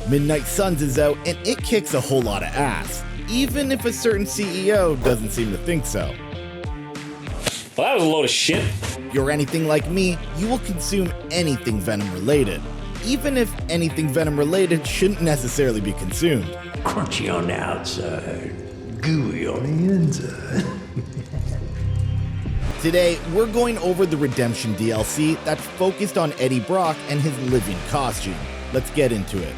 Midnight Suns is out, and it kicks a whole lot of ass, even if a certain CEO doesn't seem to think so. Well, that was a load of shit. If you're anything like me, you will consume anything Venom related, even if anything Venom related shouldn't necessarily be consumed. Crunchy on the outside, gooey on the inside. Today, we're going over the Redemption DLC that's focused on Eddie Brock and his living costume. Let's get into it.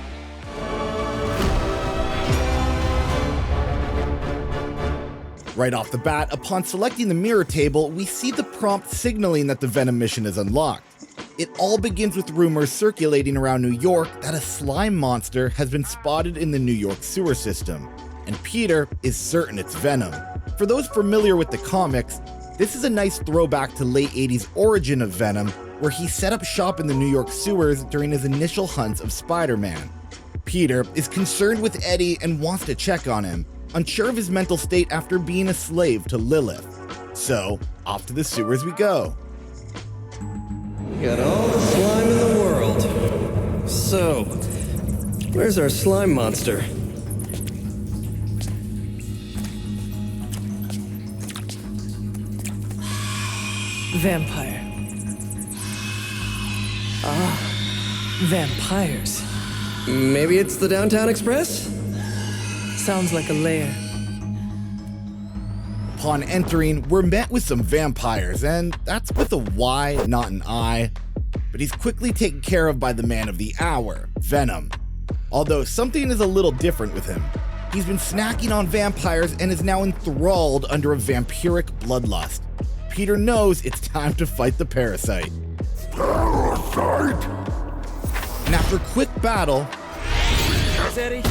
Right off the bat, upon selecting the mirror table, we see the prompt signaling that the Venom mission is unlocked. It all begins with rumors circulating around New York that a slime monster has been spotted in the New York sewer system, and Peter is certain it's Venom. For those familiar with the comics, this is a nice throwback to late 80s origin of Venom, where he set up shop in the New York sewers during his initial hunts of Spider-Man. Peter is concerned with Eddie and wants to check on him, unsure of his mental state after being a slave to Lilith. So, off to the sewers we go. Got all the slime in the world. So, where's our slime monster? Vampire. Vampires. Maybe it's the Downtown Express? Sounds like a lair. Upon entering, we're met with some vampires, and that's with a Y, not an I. But he's quickly taken care of by the man of the hour, Venom. Although something is a little different with him. He's been snacking on vampires and is now enthralled under a vampiric bloodlust. Peter knows it's time to fight the parasite. Parasite! And after a quick battle, Where's Eddie?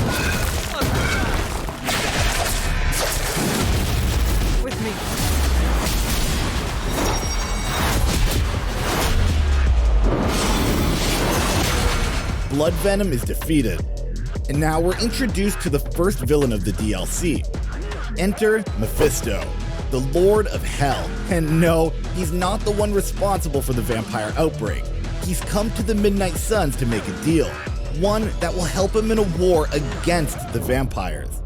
With me. Blood Venom is defeated. And now we're introduced to the first villain of the DLC. Enter Mephisto, the Lord of Hell. And no, he's not the one responsible for the vampire outbreak. He's come to the Midnight Suns to make a deal, one that will help him in a war against the vampires.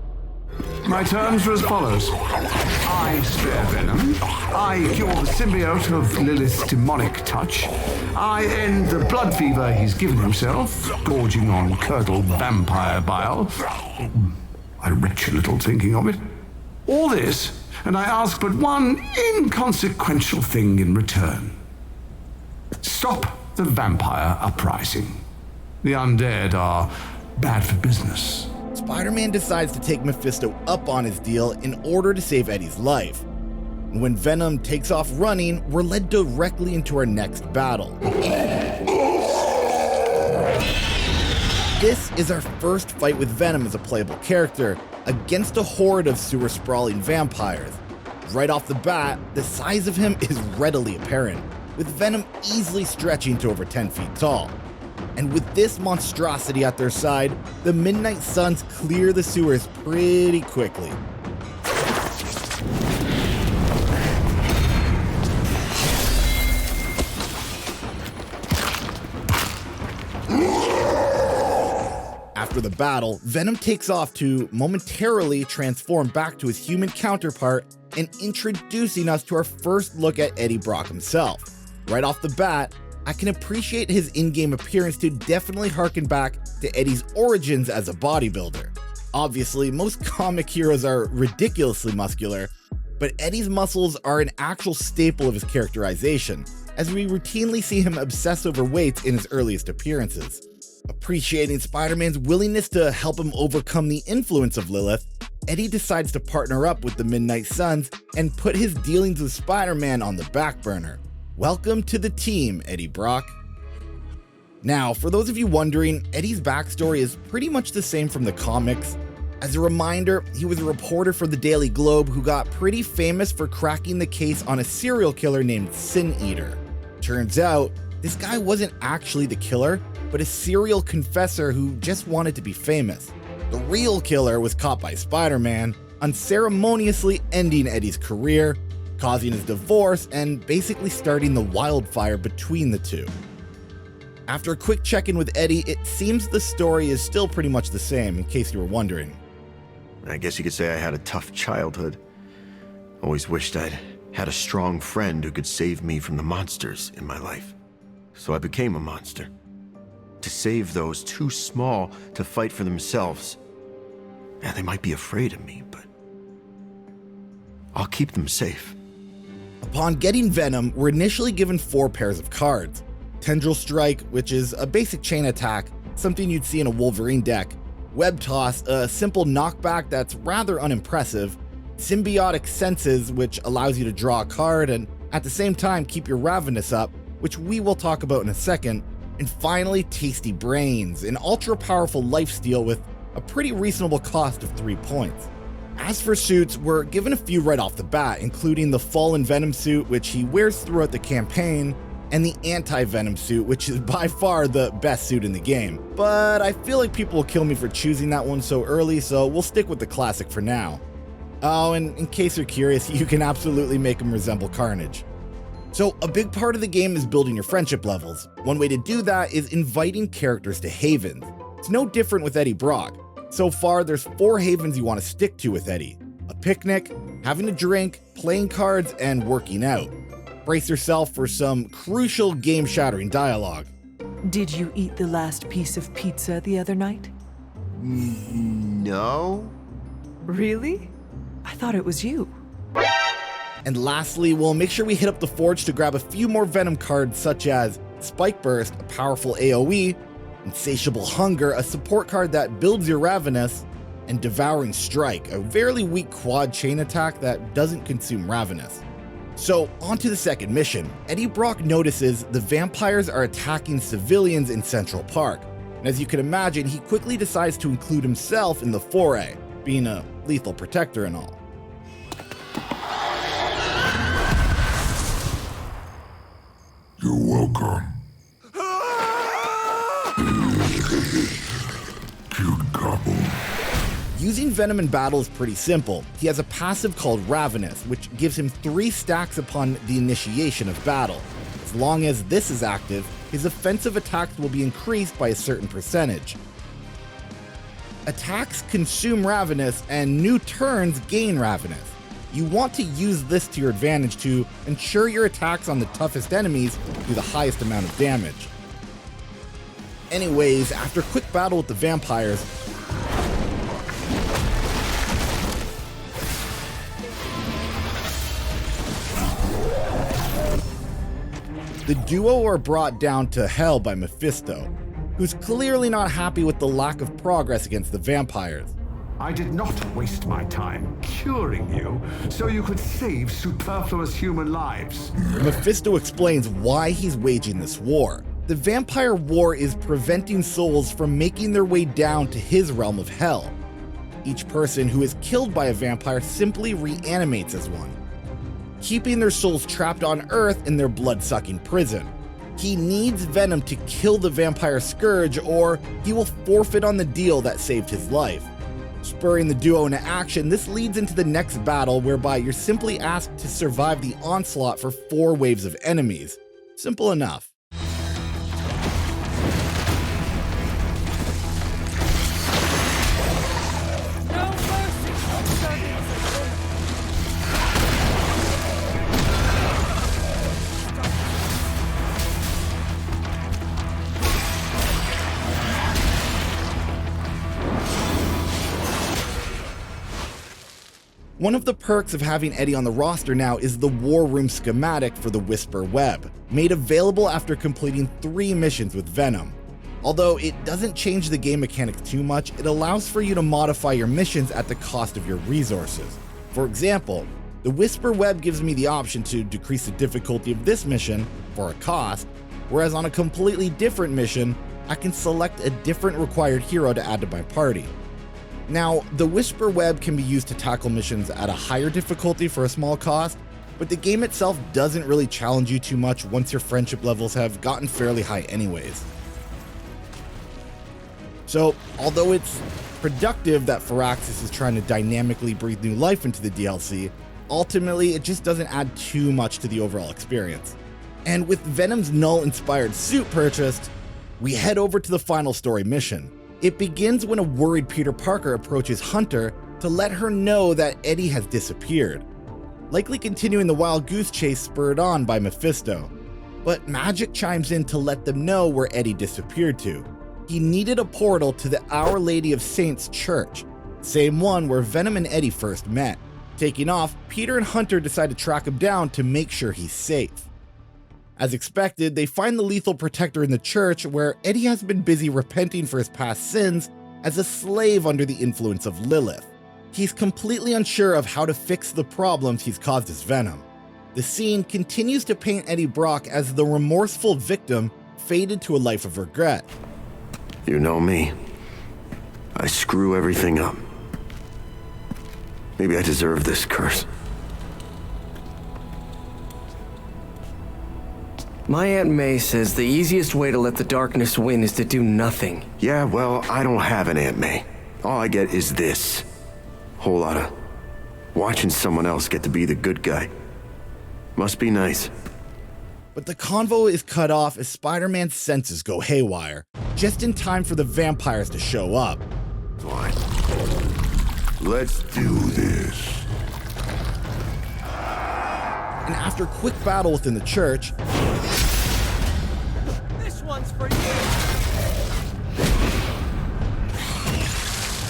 My terms are as follows. I spare Venom. I cure the symbiote of Lilith's demonic touch. I end the blood fever he's given himself, gorging on curdled vampire bile. I retch a little thinking of it. All this, and I ask but one inconsequential thing in return. Stop the vampire uprising. The undead are bad for business. Spider-Man decides to take Mephisto up on his deal in order to save Eddie's life. And when Venom takes off running, we're led directly into our next battle. This is our first fight with Venom as a playable character against a horde of sewer-sprawling vampires. Right off the bat, the size of him is readily apparent, with Venom easily stretching to over 10 feet tall. And with this monstrosity at their side, the Midnight Suns clear the sewers pretty quickly. After the battle, Venom takes off to momentarily transform back to his human counterpart and introducing us to our first look at Eddie Brock himself. Right off the bat, I can appreciate his in-game appearance to definitely harken back to Eddie's origins as a bodybuilder. Obviously, most comic heroes are ridiculously muscular, but Eddie's muscles are an actual staple of his characterization, as we routinely see him obsess over weights in his earliest appearances. Appreciating Spider-Man's willingness to help him overcome the influence of Lilith, Eddie decides to partner up with the Midnight Suns and put his dealings with Spider-Man on the back burner. Welcome to the team, Eddie Brock. Now, for those of you wondering, Eddie's backstory is pretty much the same from the comics. As a reminder, he was a reporter for the Daily Globe who got pretty famous for cracking the case on a serial killer named Sin Eater. Turns out, this guy wasn't actually the killer, but a serial confessor who just wanted to be famous. The real killer was caught by Spider-Man, unceremoniously ending Eddie's career, causing his divorce, and basically starting the wildfire between the two. After a quick check-in with Eddie, it seems the story is still pretty much the same, in case you were wondering. I guess you could say I had a tough childhood. Always wished I'd had a strong friend who could save me from the monsters in my life. So I became a monster. To save those too small to fight for themselves. Yeah, they might be afraid of me, but I'll keep them safe. Upon getting Venom, we're initially given 4 pairs of cards. Tendril Strike, which is a basic chain attack, something you'd see in a Wolverine deck. Web Toss, a simple knockback that's rather unimpressive. Symbiotic Senses, which allows you to draw a card and at the same time keep your Ravenous up, which we will talk about in a second. And finally, Tasty Brains, an ultra-powerful lifesteal with a pretty reasonable cost of 3 points. As for suits, we're given a few right off the bat, including the Fallen Venom suit, which he wears throughout the campaign, and the Anti-Venom suit, which is by far the best suit in the game. But I feel like people will kill me for choosing that one so early, so we'll stick with the classic for now. Oh, and in case you're curious, you can absolutely make him resemble Carnage. So a big part of the game is building your friendship levels. One way to do that is inviting characters to havens. It's no different with Eddie Brock. So far, there's 4 havens you want to stick to with Eddie: a picnic, having a drink, playing cards, and working out. Brace yourself for some crucial game-shattering dialogue. Did you eat the last piece of pizza the other night? No? Really? I thought it was you. And lastly, we'll make sure we hit up the Forge to grab a few more Venom cards such as Spike Burst, a powerful AoE, Insatiable Hunger, a support card that builds your Ravenous, and Devouring Strike, a fairly weak quad chain attack that doesn't consume Ravenous. So, on to the second mission. Eddie Brock notices the vampires are attacking civilians in Central Park, and as you can imagine, he quickly decides to include himself in the foray, being a lethal protector and all. You're welcome. Cute couple. Using Venom in battle is pretty simple. He has a passive called Ravenous, which gives him 3 stacks upon the initiation of battle. As long as this is active, his offensive attacks will be increased by a certain percentage. Attacks consume Ravenous, and new turns gain Ravenous. You want to use this to your advantage to ensure your attacks on the toughest enemies do the highest amount of damage. Anyways, after a quick battle with the vampires, the duo are brought down to hell by Mephisto, who's clearly not happy with the lack of progress against the vampires. I did not waste my time curing you so you could save superfluous human lives. Mephisto explains why he's waging this war. The vampire war is preventing souls from making their way down to his realm of hell. Each person who is killed by a vampire simply reanimates as one, keeping their souls trapped on Earth in their blood-sucking prison. He needs Venom to kill the vampire scourge, or he will forfeit on the deal that saved his life. Spurring the duo into action, this leads into the next battle, whereby you're simply asked to survive the onslaught for 4 waves of enemies. Simple enough. One of the perks of having Eddie on the roster now is the War Room schematic for the Whisper Web, made available after completing 3 missions with Venom. Although it doesn't change the game mechanics too much, it allows for you to modify your missions at the cost of your resources. For example, the Whisper Web gives me the option to decrease the difficulty of this mission for a cost, whereas on a completely different mission, I can select a different required hero to add to my party. Now, the Whisper Web can be used to tackle missions at a higher difficulty for a small cost, but the game itself doesn't really challenge you too much once your friendship levels have gotten fairly high anyways. So, although it's productive that Firaxis is trying to dynamically breathe new life into the DLC, ultimately it just doesn't add too much to the overall experience. And with Venom's Null-inspired suit purchased, We head over to the final story mission. It begins when a worried Peter Parker approaches Hunter to let her know that Eddie has disappeared, likely continuing the wild goose chase spurred on by Mephisto. But magic chimes in to let them know where Eddie disappeared to. He needed a portal to the Our Lady of Saints church, same one where Venom and Eddie first met. Taking off, Peter and Hunter decide to track him down to make sure he's safe. As expected, they find the lethal protector in the church where Eddie has been busy repenting for his past sins as a slave under the influence of Lilith. He's completely unsure of how to fix the problems he's caused as Venom. The scene continues to paint Eddie Brock as the remorseful victim fated to a life of regret. You know me. I screw everything up. Maybe I deserve this curse. My Aunt May says the easiest way to let the darkness win is to do nothing. Yeah, well, I don't have an Aunt May. All I get is this. Whole lot of watching someone else get to be the good guy. Must be nice. But the convo is cut off as Spider-Man's senses go haywire, just in time for the vampires to show up. Fine. Let's do this. And after a quick battle within the church, This one's for you.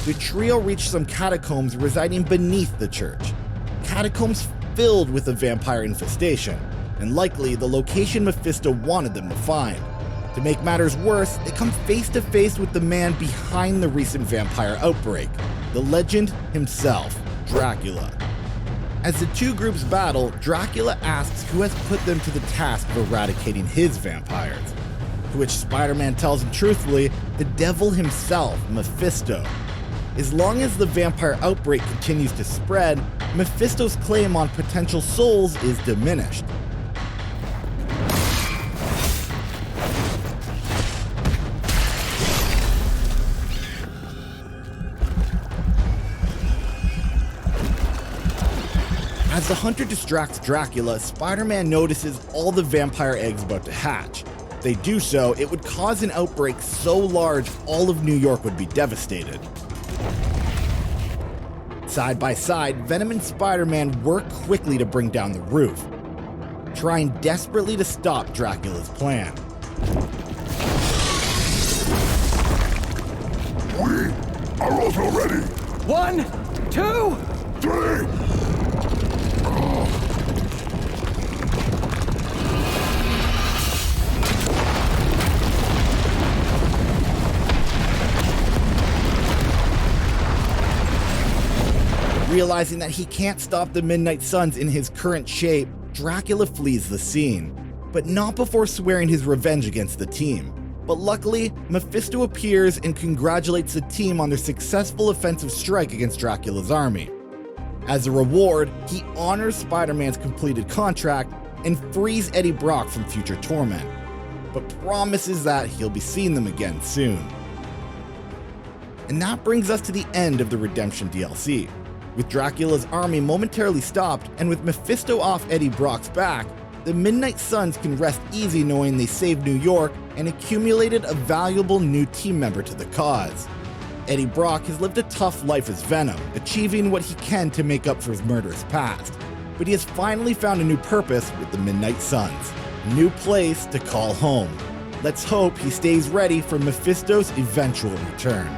the trio reach some catacombs residing beneath the church. Catacombs filled with a vampire infestation, and likely the location Mephisto wanted them to find. To make matters worse, they come face to face with the man behind the recent vampire outbreak, the legend himself, Dracula. As the two groups battle, Dracula asks who has put them to the task of eradicating his vampires, to which Spider-Man tells him truthfully, the devil himself, Mephisto. As long as the vampire outbreak continues to spread, Mephisto's claim on potential souls is diminished. As the hunter distracts Dracula, Spider-Man notices all the vampire eggs about to hatch. If they do so, it would cause an outbreak so large all of New York would be devastated. Side by side, Venom and Spider-Man work quickly to bring down the roof, trying desperately to stop Dracula's plan. We are also ready. 1, 2. 3. Realizing that he can't stop the Midnight Suns in his current shape, Dracula flees the scene, but not before swearing his revenge against the team. But luckily, Mephisto appears and congratulates the team on their successful offensive strike against Dracula's army. As a reward, he honors Spider-Man's completed contract and frees Eddie Brock from future torment, but promises that he'll be seeing them again soon. And that brings us to the end of the Redemption DLC. With Dracula's army momentarily stopped, and with Mephisto off Eddie Brock's back, the Midnight Suns can rest easy knowing they saved New York and accumulated a valuable new team member to the cause. Eddie Brock has lived a tough life as Venom, achieving what he can to make up for his murderous past. But he has finally found a new purpose with the Midnight Suns, a new place to call home. Let's hope he stays ready for Mephisto's eventual return.